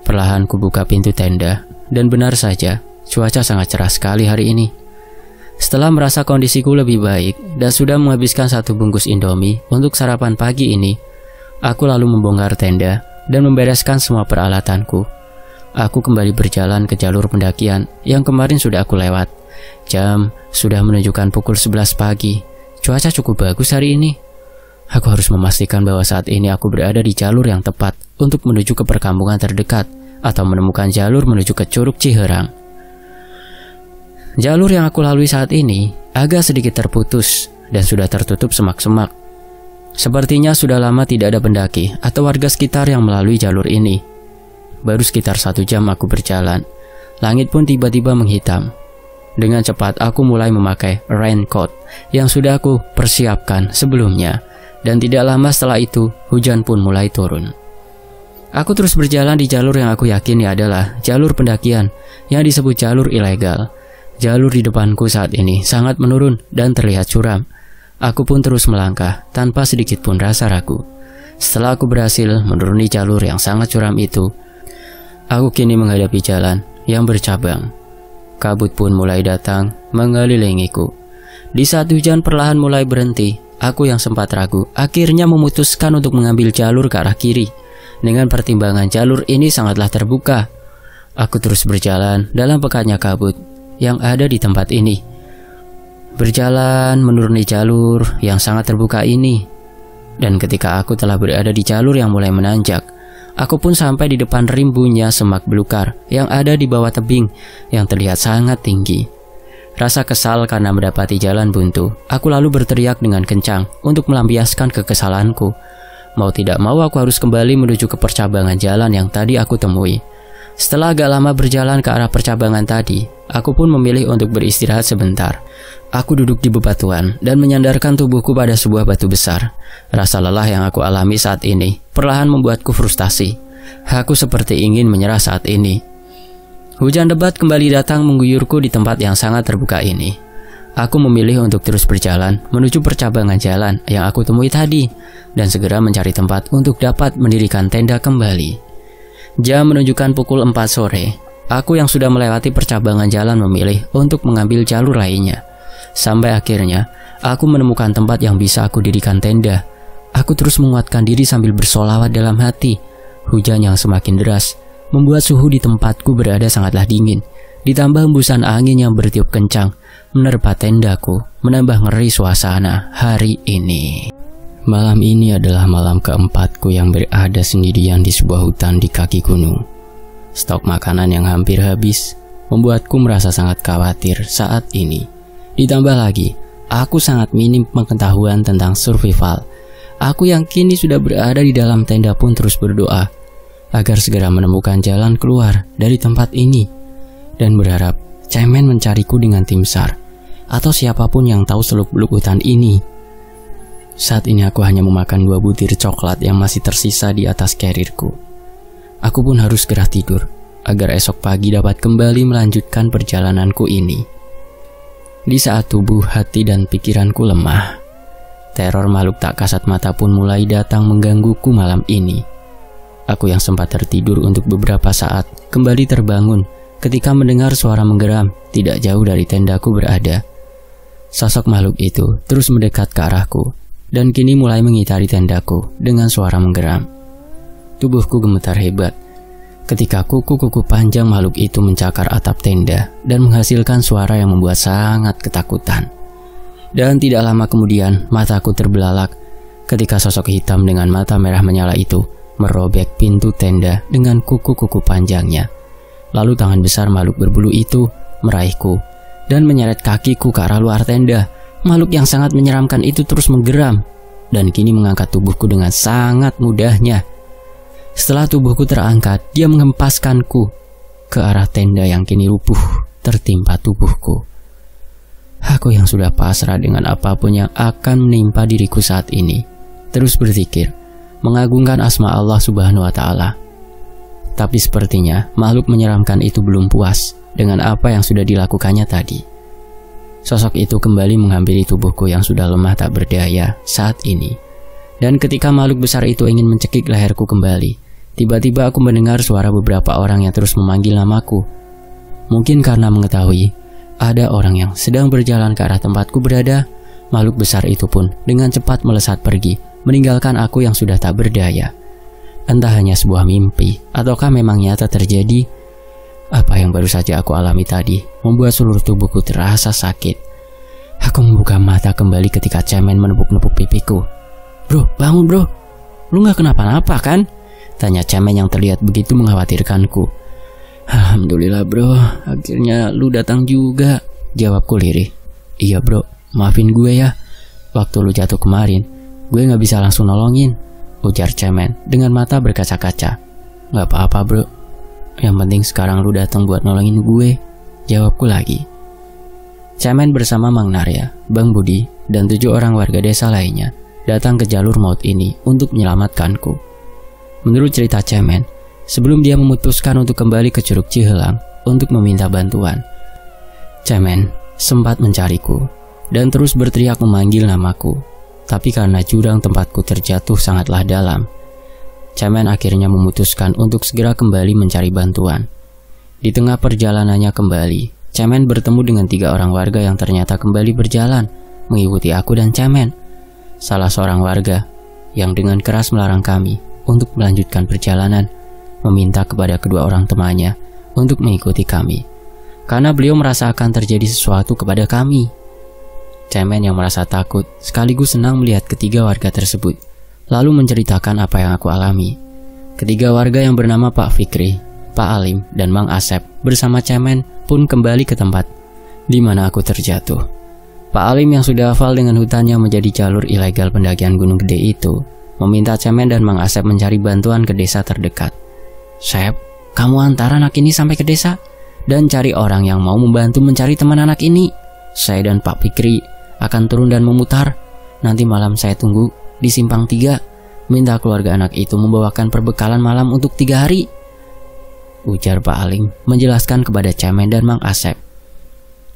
Perlahan ku buka pintu tenda. Dan benar saja, cuaca sangat cerah sekali hari ini. Setelah merasa kondisiku lebih baik dan sudah menghabiskan 1 bungkus Indomie untuk sarapan pagi ini, aku lalu membongkar tenda dan membereskan semua peralatanku. Aku kembali berjalan ke jalur pendakian yang kemarin sudah aku lewat. Jam sudah menunjukkan pukul 11 pagi. Cuaca cukup bagus hari ini. Aku harus memastikan bahwa saat ini aku berada di jalur yang tepat untuk menuju ke perkampungan terdekat atau menemukan jalur menuju ke Curug Ciherang. Jalur yang aku lalui saat ini agak sedikit terputus dan sudah tertutup semak-semak. Sepertinya sudah lama tidak ada pendaki atau warga sekitar yang melalui jalur ini. Baru sekitar 1 jam aku berjalan, langit pun tiba-tiba menghitam. Dengan cepat aku mulai memakai raincoat yang sudah aku persiapkan sebelumnya, dan tidak lama setelah itu hujan pun mulai turun. Aku terus berjalan di jalur yang aku yakini adalah jalur pendakian yang disebut jalur ilegal. Jalur di depanku saat ini sangat menurun dan terlihat curam. Aku pun terus melangkah tanpa sedikit pun rasa ragu. Setelah aku berhasil menuruni jalur yang sangat curam itu, aku kini menghadapi jalan yang bercabang. Kabut pun mulai datang mengelilingiku. Di saat hujan perlahan mulai berhenti, aku yang sempat ragu akhirnya memutuskan untuk mengambil jalur ke arah kiri. Dengan pertimbangan jalur ini sangatlah terbuka. Aku terus berjalan dalam pekatnya kabut yang ada di tempat ini. Berjalan menuruni jalur yang sangat terbuka ini. Dan ketika aku telah berada di jalur yang mulai menanjak, aku pun sampai di depan rimbunya semak belukar yang ada di bawah tebing yang terlihat sangat tinggi. Rasa kesal karena mendapati jalan buntu, aku lalu berteriak dengan kencang untuk melampiaskan kekesalanku. Mau tidak mau aku harus kembali menuju ke percabangan jalan yang tadi aku temui. Setelah agak lama berjalan ke arah percabangan tadi, aku pun memilih untuk beristirahat sebentar. Aku duduk di bebatuan dan menyandarkan tubuhku pada sebuah batu besar. Rasa lelah yang aku alami saat ini perlahan membuatku frustasi. Aku seperti ingin menyerah saat ini. Hujan lebat kembali datang mengguyurku di tempat yang sangat terbuka ini. Aku memilih untuk terus berjalan menuju percabangan jalan yang aku temui tadi dan segera mencari tempat untuk dapat mendirikan tenda kembali. Jam menunjukkan pukul 4 sore. Aku yang sudah melewati percabangan jalan memilih untuk mengambil jalur lainnya. Sampai akhirnya aku menemukan tempat yang bisa aku dirikan tenda. Aku terus menguatkan diri sambil bersolawat dalam hati. Hujan yang semakin deras membuat suhu di tempatku berada sangatlah dingin. Ditambah hembusan angin yang bertiup kencang menerpa tendaku, menambah ngeri suasana hari ini. Malam ini adalah malam keempatku yang berada sendirian di sebuah hutan di kaki gunung. Stok makanan yang hampir habis membuatku merasa sangat khawatir saat ini. Ditambah lagi, aku sangat minim pengetahuan tentang survival. Aku yang kini sudah berada di dalam tenda pun terus berdoa agar segera menemukan jalan keluar dari tempat ini, dan berharap cemen mencariku dengan tim SAR atau siapapun yang tahu seluk-beluk hutan ini. Saat ini aku hanya memakan 2 butir coklat yang masih tersisa di atas carrierku. Aku pun harus segera tidur agar esok pagi dapat kembali melanjutkan perjalananku ini. Di saat tubuh, hati, dan pikiranku lemah, teror makhluk tak kasat mata pun mulai datang menggangguku malam ini. Aku yang sempat tertidur untuk beberapa saat kembali terbangun ketika mendengar suara menggeram tidak jauh dari tendaku berada. Sosok makhluk itu terus mendekat ke arahku dan kini mulai mengitari tendaku dengan suara menggeram. Tubuhku gemetar hebat ketika kuku-kuku panjang makhluk itu mencakar atap tenda dan menghasilkan suara yang membuat sangat ketakutan. Dan tidak lama kemudian mataku terbelalak ketika sosok hitam dengan mata merah menyala itu merobek pintu tenda dengan kuku-kuku panjangnya. Lalu tangan besar makhluk berbulu itu meraihku dan menyeret kakiku ke arah luar tenda. Makhluk yang sangat menyeramkan itu terus menggeram dan kini mengangkat tubuhku dengan sangat mudahnya. Setelah tubuhku terangkat, dia menghempaskanku ke arah tenda yang kini rubuh tertimpa tubuhku. Aku yang sudah pasrah dengan apapun yang akan menimpa diriku saat ini, terus berzikir, mengagungkan asma Allah Subhanahu wa Ta'ala. Tapi sepertinya makhluk menyeramkan itu belum puas dengan apa yang sudah dilakukannya tadi. Sosok itu kembali menghampiri tubuhku yang sudah lemah tak berdaya saat ini. Dan ketika makhluk besar itu ingin mencekik leherku kembali, tiba-tiba aku mendengar suara beberapa orang yang terus memanggil namaku. Mungkin karena mengetahui ada orang yang sedang berjalan ke arah tempatku berada, makhluk besar itu pun dengan cepat melesat pergi, meninggalkan aku yang sudah tak berdaya. Entah hanya sebuah mimpi, ataukah memang nyata terjadi. Apa yang baru saja aku alami tadi membuat seluruh tubuhku terasa sakit. Aku membuka mata kembali ketika cemen menepuk-nepuk pipiku. "Bro, bangun bro, lu gak kenapa-napa kan?" tanya cemen yang terlihat begitu mengkhawatirkanku. "Alhamdulillah bro, akhirnya lu datang juga," jawabku lirih. "Iya bro, maafin gue ya, waktu lu jatuh kemarin gue gak bisa langsung nolongin," ujar cemen dengan mata berkaca-kaca. "Gak apa-apa bro, yang penting sekarang lu datang buat nolongin gue," jawabku lagi. Cemen bersama Mang Narya, Bang Budi, dan 7 orang warga desa lainnya datang ke jalur maut ini untuk menyelamatkanku. Menurut cerita cemen, sebelum dia memutuskan untuk kembali ke Curug Cihelang untuk meminta bantuan, cemen sempat mencariku dan terus berteriak memanggil namaku. Tapi karena jurang tempatku terjatuh sangatlah dalam, cemen akhirnya memutuskan untuk segera kembali mencari bantuan. Di tengah perjalanannya kembali, cemen bertemu dengan 3 orang warga yang ternyata kembali berjalan mengikuti aku dan cemen. Salah seorang warga yang dengan keras melarang kami untuk melanjutkan perjalanan, meminta kepada kedua orang temannya untuk mengikuti kami karena beliau merasa akan terjadi sesuatu kepada kami. Cemen yang merasa takut sekaligus senang melihat ketiga warga tersebut, lalu menceritakan apa yang aku alami. Ketiga warga yang bernama Pak Fikri, Pak Alim, dan Mang Asep bersama cemen pun kembali ke tempat di mana aku terjatuh. Pak Alim yang sudah hafal dengan hutan yang menjadi jalur ilegal pendakian Gunung Gede itu meminta cemen dan Mang Asep mencari bantuan ke desa terdekat. "Sep, kamu antar anak ini sampai ke desa dan cari orang yang mau membantu mencari teman anak ini. Saya dan Pak Fikri akan turun dan memutar. Nanti malam saya tunggu di Simpang 3. Minta keluarga anak itu membawakan perbekalan malam untuk 3 hari," ujar Pak Alim menjelaskan kepada cemen dan Mang Asep.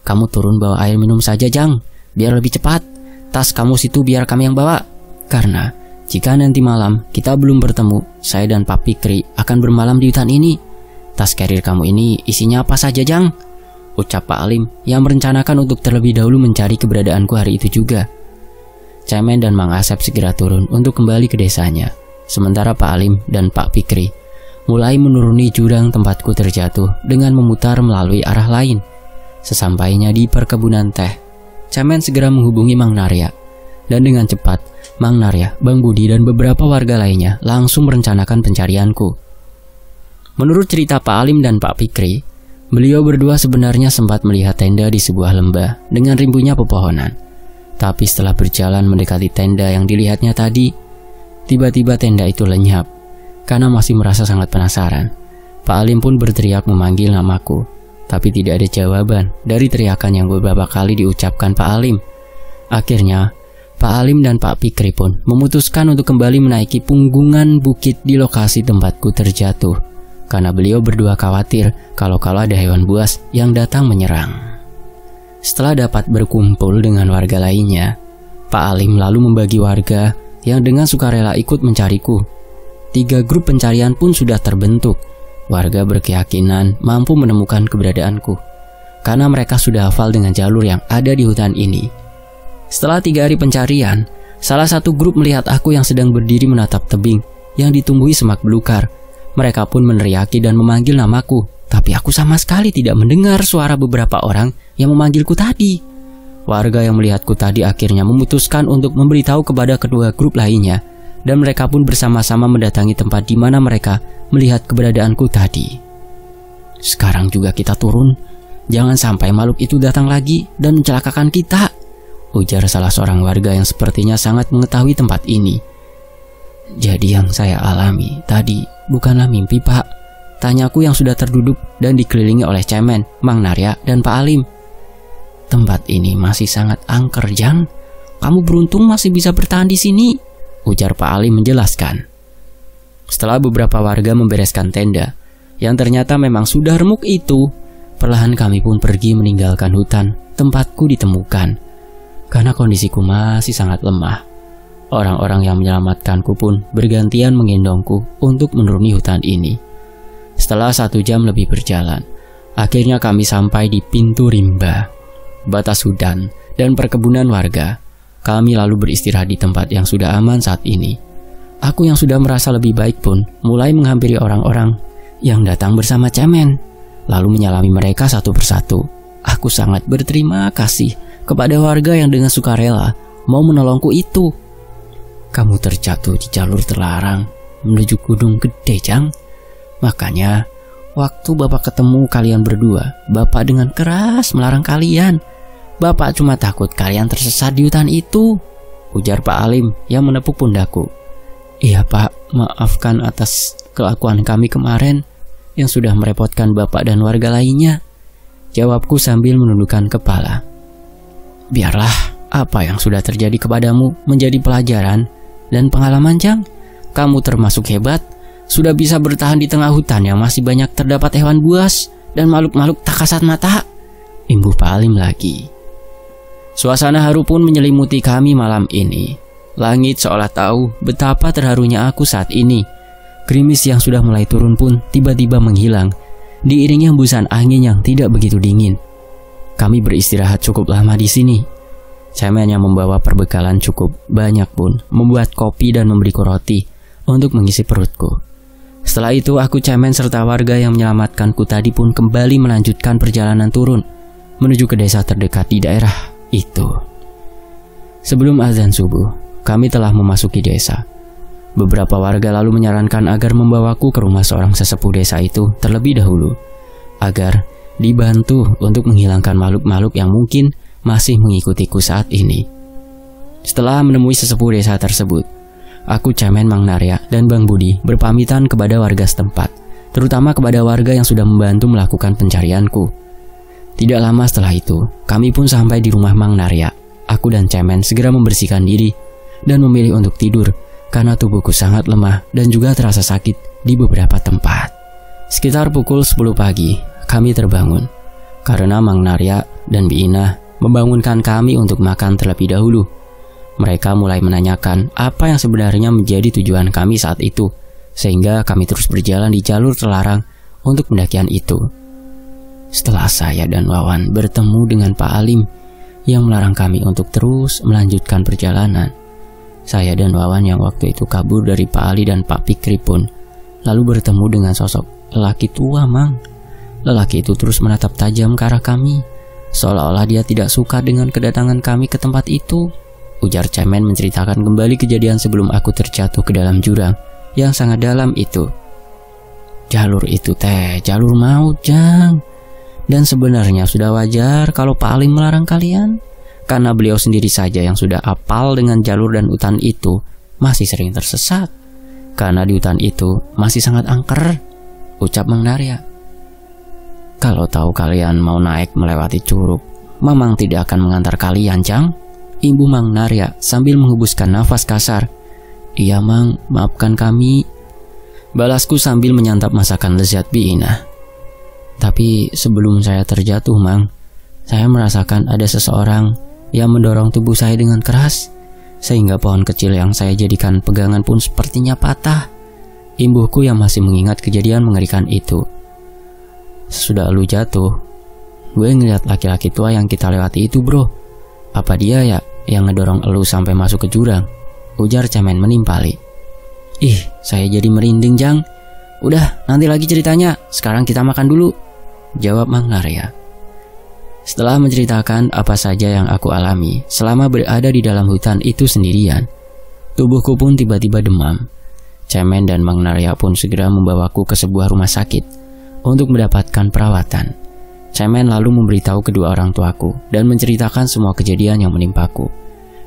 "Kamu turun bawa air minum saja Jang, biar lebih cepat. Tas kamu situ biar kami yang bawa. Karena jika nanti malam kita belum bertemu, saya dan Pak Fikri akan bermalam di hutan ini. Tas carrier kamu ini isinya apa saja Jang?" ucap Pak Alim yang merencanakan untuk terlebih dahulu mencari keberadaanku hari itu juga. Cemen dan Mang Asep segera turun untuk kembali ke desanya, sementara Pak Alim dan Pak Fikri mulai menuruni jurang tempatku terjatuh dengan memutar melalui arah lain. Sesampainya di perkebunan teh, cemen segera menghubungi Mang Narya, dan dengan cepat Mang Narya, Bang Budi, dan beberapa warga lainnya langsung merencanakan pencarianku. Menurut cerita Pak Alim dan Pak Fikri, beliau berdua sebenarnya sempat melihat tenda di sebuah lembah dengan rimbunya pepohonan. Tapi setelah berjalan mendekati tenda yang dilihatnya tadi, tiba-tiba tenda itu lenyap. Karena masih merasa sangat penasaran, Pak Alim pun berteriak memanggil namaku. Tapi tidak ada jawaban dari teriakan yang beberapa kali diucapkan Pak Alim. Akhirnya, Pak Alim dan Pak Fikri pun memutuskan untuk kembali menaiki punggungan bukit di lokasi tempatku terjatuh. Karena beliau berdua khawatir kalau ada hewan buas yang datang menyerang. Setelah dapat berkumpul dengan warga lainnya, Pak Alim lalu membagi warga yang dengan sukarela ikut mencariku. 3 grup pencarian pun sudah terbentuk. Warga berkeyakinan mampu menemukan keberadaanku, karena mereka sudah hafal dengan jalur yang ada di hutan ini. Setelah 3 hari pencarian, salah satu grup melihat aku yang sedang berdiri menatap tebing yang ditumbuhi semak belukar. Mereka pun meneriaki dan memanggil namaku, tapi aku sama sekali tidak mendengar suara beberapa orang yang memanggilku tadi. Warga yang melihatku tadi akhirnya memutuskan untuk memberitahu kepada kedua grup lainnya, dan mereka pun bersama-sama mendatangi tempat di mana mereka melihat keberadaanku tadi. Sekarang juga kita turun, jangan sampai makhluk itu datang lagi dan mencelakakan kita, ujar salah seorang warga yang sepertinya sangat mengetahui tempat ini. Jadi yang saya alami tadi bukanlah mimpi, Pak, tanyaku yang sudah terduduk dan dikelilingi oleh Cemen, Mang Narya, dan Pak Alim. Tempat ini masih sangat angker, Jang. Kamu beruntung masih bisa bertahan di sini, ujar Pak Alim menjelaskan. Setelah beberapa warga membereskan tenda, yang ternyata memang sudah remuk itu, perlahan kami pun pergi meninggalkan hutan tempatku ditemukan. Karena kondisiku masih sangat lemah, orang-orang yang menyelamatkanku pun bergantian menggendongku untuk menuruni hutan ini. Setelah 1 jam lebih berjalan, akhirnya kami sampai di pintu rimba, batas hutan dan perkebunan warga. Kami lalu beristirahat di tempat yang sudah aman saat ini. Aku yang sudah merasa lebih baik pun mulai menghampiri orang-orang yang datang bersama Cemen, lalu menyalami mereka satu persatu. Aku sangat berterima kasih kepada warga yang dengan sukarela mau menolongku itu. Kamu terjatuh di jalur terlarang menuju Gunung Gede, Jang. Makanya waktu Bapak ketemu kalian berdua, Bapak dengan keras melarang kalian. Bapak cuma takut kalian tersesat di hutan itu, ujar Pak Alim yang menepuk pundakku. Iya, Pak, maafkan atas kelakuan kami kemarin yang sudah merepotkan Bapak dan warga lainnya, jawabku sambil menundukkan kepala. Biarlah apa yang sudah terjadi kepadamu menjadi pelajaran dan pengalaman, Jang. Kamu termasuk hebat, sudah bisa bertahan di tengah hutan yang masih banyak terdapat hewan buas dan makhluk-makhluk tak kasat mata, imbuh Pak Alim lagi. Suasana haru pun menyelimuti kami malam ini. Langit seolah tahu betapa terharunya aku saat ini. Gerimis yang sudah mulai turun pun tiba-tiba menghilang, diiringi hembusan angin yang tidak begitu dingin. Kami beristirahat cukup lama di sini. Cemen yang membawa perbekalan cukup banyak pun membuat kopi dan memberiku roti untuk mengisi perutku. Setelah itu aku, Cemen, serta warga yang menyelamatkanku tadi pun kembali melanjutkan perjalanan turun menuju ke desa terdekat di daerah itu. Sebelum azan subuh, kami telah memasuki desa. Beberapa warga lalu menyarankan agar membawaku ke rumah seorang sesepuh desa itu terlebih dahulu, agar dibantu untuk menghilangkan makhluk-makhluk yang mungkin masih mengikutiku saat ini. Setelah menemui sesepuh desa tersebut, aku, Cemen, Mang Narya, dan Bang Budi berpamitan kepada warga setempat, terutama kepada warga yang sudah membantu melakukan pencarianku. Tidak lama setelah itu, kami pun sampai di rumah Mang Narya. Aku dan Cemen segera membersihkan diri dan memilih untuk tidur karena tubuhku sangat lemah dan juga terasa sakit di beberapa tempat. Sekitar pukul 10 pagi, kami terbangun karena Mang Narya dan Bi Inah membangunkan kami untuk makan terlebih dahulu. Mereka mulai menanyakan apa yang sebenarnya menjadi tujuan kami saat itu, sehingga kami terus berjalan di jalur terlarang untuk pendakian itu. Setelah saya dan Wawan bertemu dengan Pak Alim yang melarang kami untuk terus melanjutkan perjalanan, saya dan Wawan yang waktu itu kabur dari Pak Ali dan Pak Fikri pun lalu bertemu dengan sosok lelaki tua, Mang. Lelaki itu terus menatap tajam ke arah kami, seolah-olah dia tidak suka dengan kedatangan kami ke tempat itu, ujar Cemen menceritakan kembali kejadian sebelum aku terjatuh ke dalam jurang yang sangat dalam itu. Jalur itu jalur maut, Jang. Dan sebenarnya sudah wajar kalau Pak Alim melarang kalian, karena beliau sendiri saja yang sudah apal dengan jalur dan hutan itu masih sering tersesat. Karena di hutan itu masih sangat angker, ucap Mang Narya. Kalau tahu kalian mau naik melewati curug, Mamang tidak akan mengantar kalian, Jang, imbuh Mang Narya sambil menghembuskan nafas kasar. Iya Mang, maafkan kami, balasku sambil menyantap masakan lezat Biina. Tapi sebelum saya terjatuh, Mang, saya merasakan ada seseorang yang mendorong tubuh saya dengan keras, sehingga pohon kecil yang saya jadikan pegangan pun sepertinya patah, imbuhku yang masih mengingat kejadian mengerikan itu. Sesudah lu jatuh, gue ngeliat laki-laki tua yang kita lewati itu, bro. Apa dia ya yang ngedorong elu sampai masuk ke jurang? Ujar Cemen menimpali. Ih, saya jadi merinding, Jang. Udah, nanti lagi ceritanya. Sekarang kita makan dulu, jawab Mang Narya. Setelah menceritakan apa saja yang aku alami selama berada di dalam hutan itu sendirian, tubuhku pun tiba-tiba demam. Cemen dan Mang Narya pun segera membawaku ke sebuah rumah sakit untuk mendapatkan perawatan. Cemen lalu memberitahu kedua orang tuaku dan menceritakan semua kejadian yang menimpaku.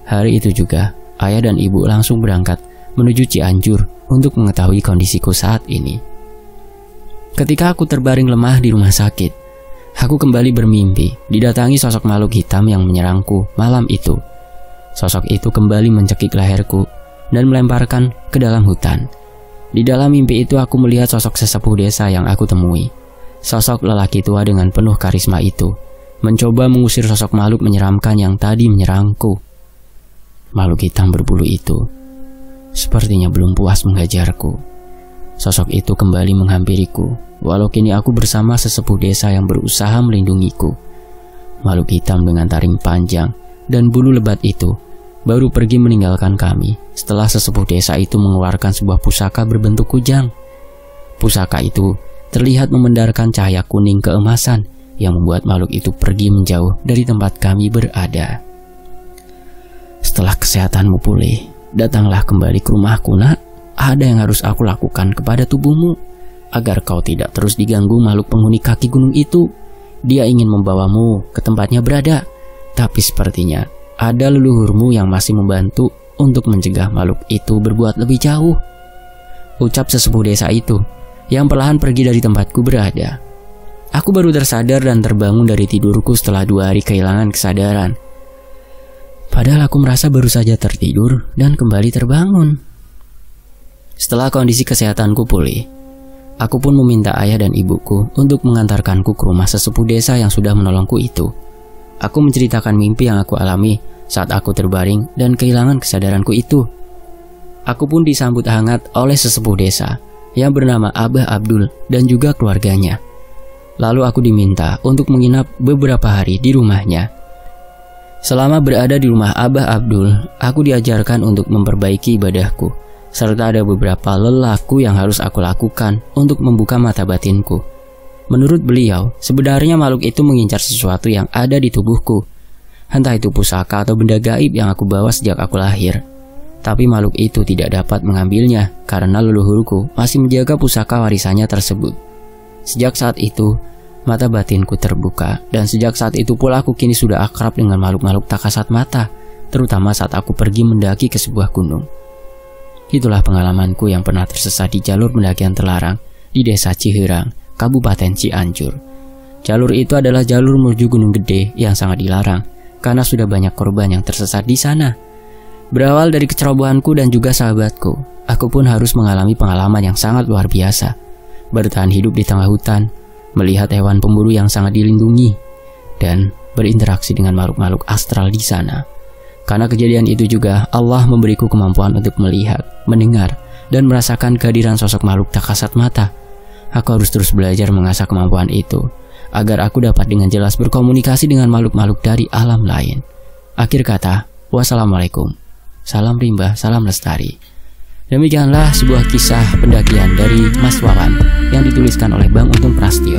Hari itu juga, ayah dan ibu langsung berangkat menuju Cianjur untuk mengetahui kondisiku saat ini. Ketika aku terbaring lemah di rumah sakit, aku kembali bermimpi didatangi sosok makhluk hitam yang menyerangku malam itu. Sosok itu kembali mencekik leherku dan melemparkan ke dalam hutan. Di dalam mimpi itu aku melihat sosok sesepuh desa yang aku temui. Sosok lelaki tua dengan penuh karisma itu mencoba mengusir sosok makhluk menyeramkan yang tadi menyerangku. Makhluk hitam berbulu itu sepertinya belum puas menghajarku. Sosok itu kembali menghampiriku, walau kini aku bersama sesepuh desa yang berusaha melindungiku. Makhluk hitam dengan taring panjang dan bulu lebat itu baru pergi meninggalkan kami setelah sesepuh desa itu mengeluarkan sebuah pusaka berbentuk kujang. Pusaka itu terlihat memendarkan cahaya kuning keemasan yang membuat makhluk itu pergi menjauh dari tempat kami berada. Setelah kesehatanmu pulih, datanglah kembali ke rumahku, nak. Ada yang harus aku lakukan kepada tubuhmu agar kau tidak terus diganggu makhluk penghuni kaki gunung itu. Dia ingin membawamu ke tempatnya berada, tapi sepertinya ada leluhurmu yang masih membantu untuk mencegah makhluk itu berbuat lebih jauh, ucap sesepuh desa itu yang perlahan pergi dari tempatku berada. Aku baru tersadar dan terbangun dari tidurku setelah 2 hari kehilangan kesadaran. Padahal aku merasa baru saja tertidur dan kembali terbangun. Setelah kondisi kesehatanku pulih, aku pun meminta ayah dan ibuku untuk mengantarkanku ke rumah sesepuh desa yang sudah menolongku itu. Aku menceritakan mimpi yang aku alami saat aku terbaring dan kehilangan kesadaranku itu. Aku pun disambut hangat oleh sesepuh desa yang bernama Abah Abdul dan juga keluarganya. Lalu aku diminta untuk menginap beberapa hari di rumahnya. Selama berada di rumah Abah Abdul, aku diajarkan untuk memperbaiki ibadahku, serta ada beberapa lelaku yang harus aku lakukan untuk membuka mata batinku. Menurut beliau, sebenarnya makhluk itu mengincar sesuatu yang ada di tubuhku. Entah itu pusaka atau benda gaib yang aku bawa sejak aku lahir. Tapi makhluk itu tidak dapat mengambilnya karena leluhurku masih menjaga pusaka warisannya tersebut. Sejak saat itu, mata batinku terbuka, dan sejak saat itu pula aku kini sudah akrab dengan makhluk-makhluk tak kasat mata, terutama saat aku pergi mendaki ke sebuah gunung. Itulah pengalamanku yang pernah tersesat di jalur pendakian terlarang di desa Ciherang, Kabupaten Cianjur. Jalur itu adalah jalur menuju Gunung Gede yang sangat dilarang karena sudah banyak korban yang tersesat di sana. Berawal dari kecerobohanku dan juga sahabatku, aku pun harus mengalami pengalaman yang sangat luar biasa. Bertahan hidup di tengah hutan, melihat hewan pemburu yang sangat dilindungi, dan berinteraksi dengan makhluk-makhluk astral di sana. Karena kejadian itu juga Allah memberiku kemampuan untuk melihat, mendengar, dan merasakan kehadiran sosok makhluk tak kasat mata. Aku harus terus belajar mengasah kemampuan itu agar aku dapat dengan jelas berkomunikasi dengan makhluk-makhluk dari alam lain. Akhir kata, wassalamualaikum. Salam rimba, salam lestari. Demikianlah sebuah kisah pendakian dari Mas Wawan yang dituliskan oleh Bang Untung Prastio.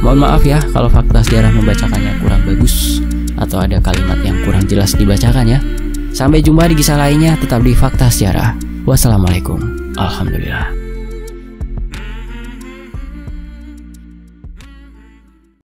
Mohon maaf ya kalau fakta sejarah membacakannya kurang bagus atau ada kalimat yang kurang jelas dibacakan ya. Sampai jumpa di kisah lainnya, tetap di Fakta Sejarah. Wassalamualaikum. Alhamdulillah.